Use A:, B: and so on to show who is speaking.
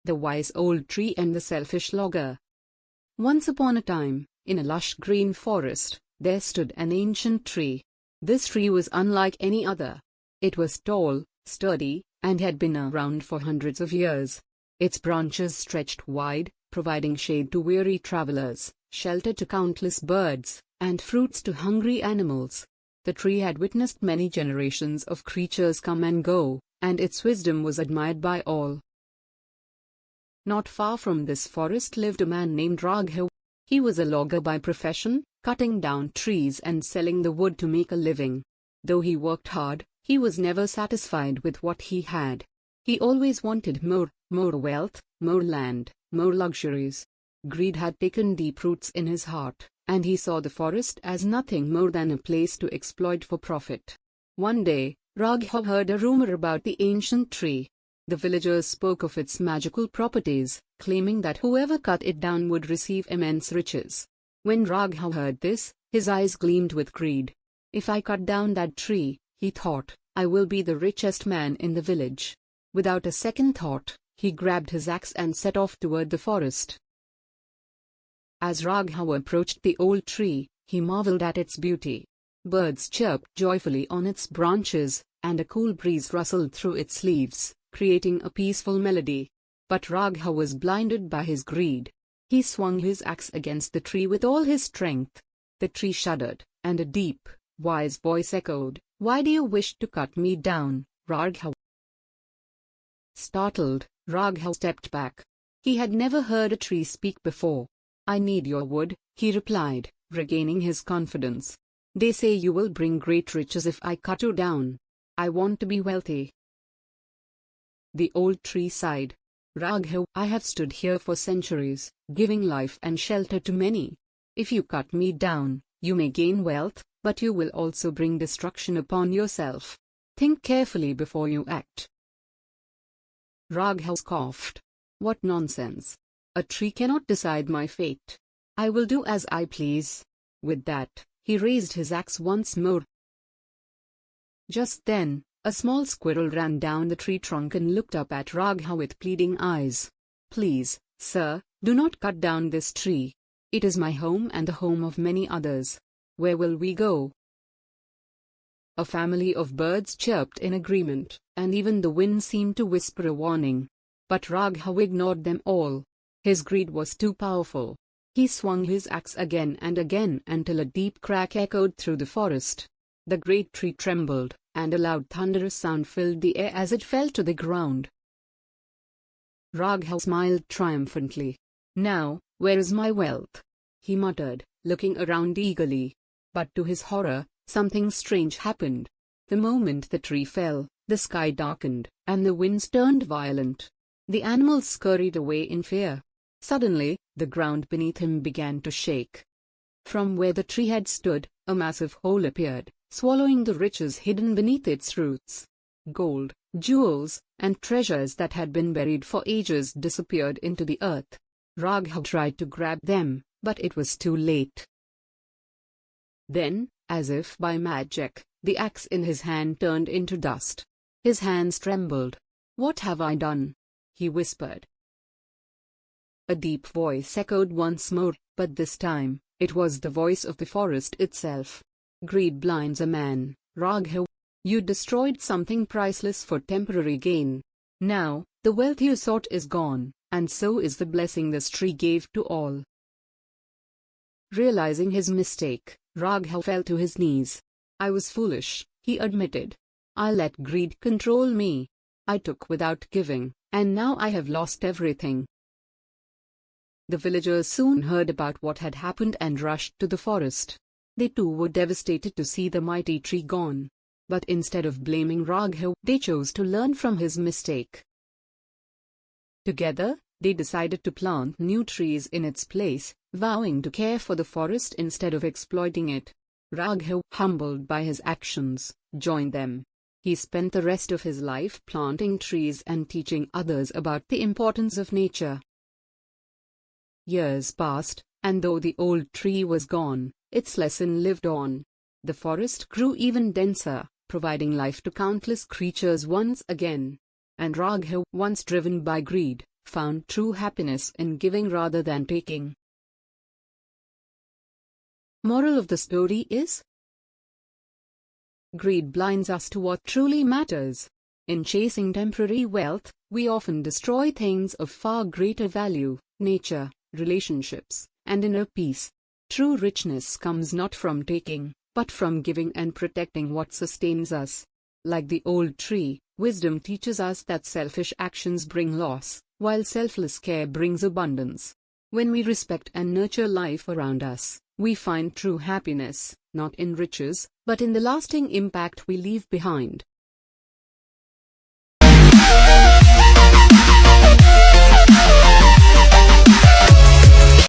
A: The Wise Old Tree and the Selfish Logger. Once upon a time, in a lush green forest, there stood an ancient tree. This tree was unlike any other. It was tall, sturdy, and had been around for hundreds of years. Its branches stretched wide, providing shade to weary travelers, shelter to countless birds, and fruits to hungry animals. The tree had witnessed many generations of creatures come and go, and its wisdom was admired by all. Not far from this forest lived a man named Raghav. He was a logger by profession, cutting down trees and selling the wood to make a living. Though he worked hard, he was never satisfied with what he had. He always wanted more wealth, more land, more luxuries. Greed had taken deep roots in his heart, and he saw the forest as nothing more than a place to exploit for profit. One day, Raghav heard a rumor about the ancient tree. The villagers spoke of its magical properties, claiming that whoever cut it down would receive immense riches. When Raghav heard this, his eyes gleamed with greed. If I cut down that tree, he thought, I will be the richest man in the village. Without a second thought, he grabbed his axe and set off toward the forest. As Raghav approached the old tree, he marveled at its beauty. Birds chirped joyfully on its branches, and a cool breeze rustled through its leaves, creating a peaceful melody. But Raghav was blinded by his greed. He swung his axe against the tree with all his strength. The tree shuddered, and a deep, wise voice echoed, "Why do you wish to cut me down, Raghav?" Startled, Raghav stepped back. He had never heard a tree speak before. "I need your wood," he replied, regaining his confidence. "They say you will bring great riches if I cut you down. I want to be wealthy." The old tree sighed. "Raghav, I have stood here for centuries, giving life and shelter to many. If you cut me down, you may gain wealth, but you will also bring destruction upon yourself. Think carefully before you act." Raghav scoffed. "What nonsense! A tree cannot decide my fate. I will do as I please." With that, he raised his axe once more. Just then, a small squirrel ran down the tree trunk and looked up at Raghav with pleading eyes. "Please, sir, do not cut down this tree. It is my home and the home of many others. Where will we go?" A family of birds chirped in agreement, and even the wind seemed to whisper a warning. But Raghav ignored them all. His greed was too powerful. He swung his axe again and again until a deep crack echoed through the forest. The great tree trembled, and a loud thunderous sound filled the air as it fell to the ground. Raghav smiled triumphantly. "Now, where is my wealth?" he muttered, looking around eagerly. But to his horror, something strange happened. The moment the tree fell, the sky darkened, and the winds turned violent. The animals scurried away in fear. Suddenly, the ground beneath him began to shake. From where the tree had stood, a massive hole appeared, swallowing the riches hidden beneath its roots. Gold, jewels, and treasures that had been buried for ages disappeared into the earth. Raghav tried to grab them, but it was too late. Then, as if by magic, the axe in his hand turned into dust. His hands trembled. "What have I done?" he whispered. A deep voice echoed once more, but this time, it was the voice of the forest itself. "Greed blinds a man, Raghav. You destroyed something priceless for temporary gain. Now, the wealth you sought is gone, and so is the blessing this tree gave to all." Realizing his mistake, Raghav fell to his knees. "I was foolish," he admitted. "I let greed control me. I took without giving, and now I have lost everything." The villagers soon heard about what had happened and rushed to the forest. They too were devastated to see the mighty tree gone. But instead of blaming Raghav, they chose to learn from his mistake. Together, they decided to plant new trees in its place, vowing to care for the forest instead of exploiting it. Raghav, humbled by his actions, joined them. He spent the rest of his life planting trees and teaching others about the importance of nature. Years passed, and though the old tree was gone, its lesson lived on. The forest grew even denser, providing life to countless creatures once again. And Raghav, once driven by greed, found true happiness in giving rather than taking. Moral of the story is: greed blinds us to what truly matters. In chasing temporary wealth, we often destroy things of far greater value: nature, relationships, and inner peace. True richness comes not from taking, but from giving and protecting what sustains us. Like the old tree, wisdom teaches us that selfish actions bring loss, while selfless care brings abundance. When we respect and nurture life around us, we find true happiness, not in riches, but in the lasting impact we leave behind.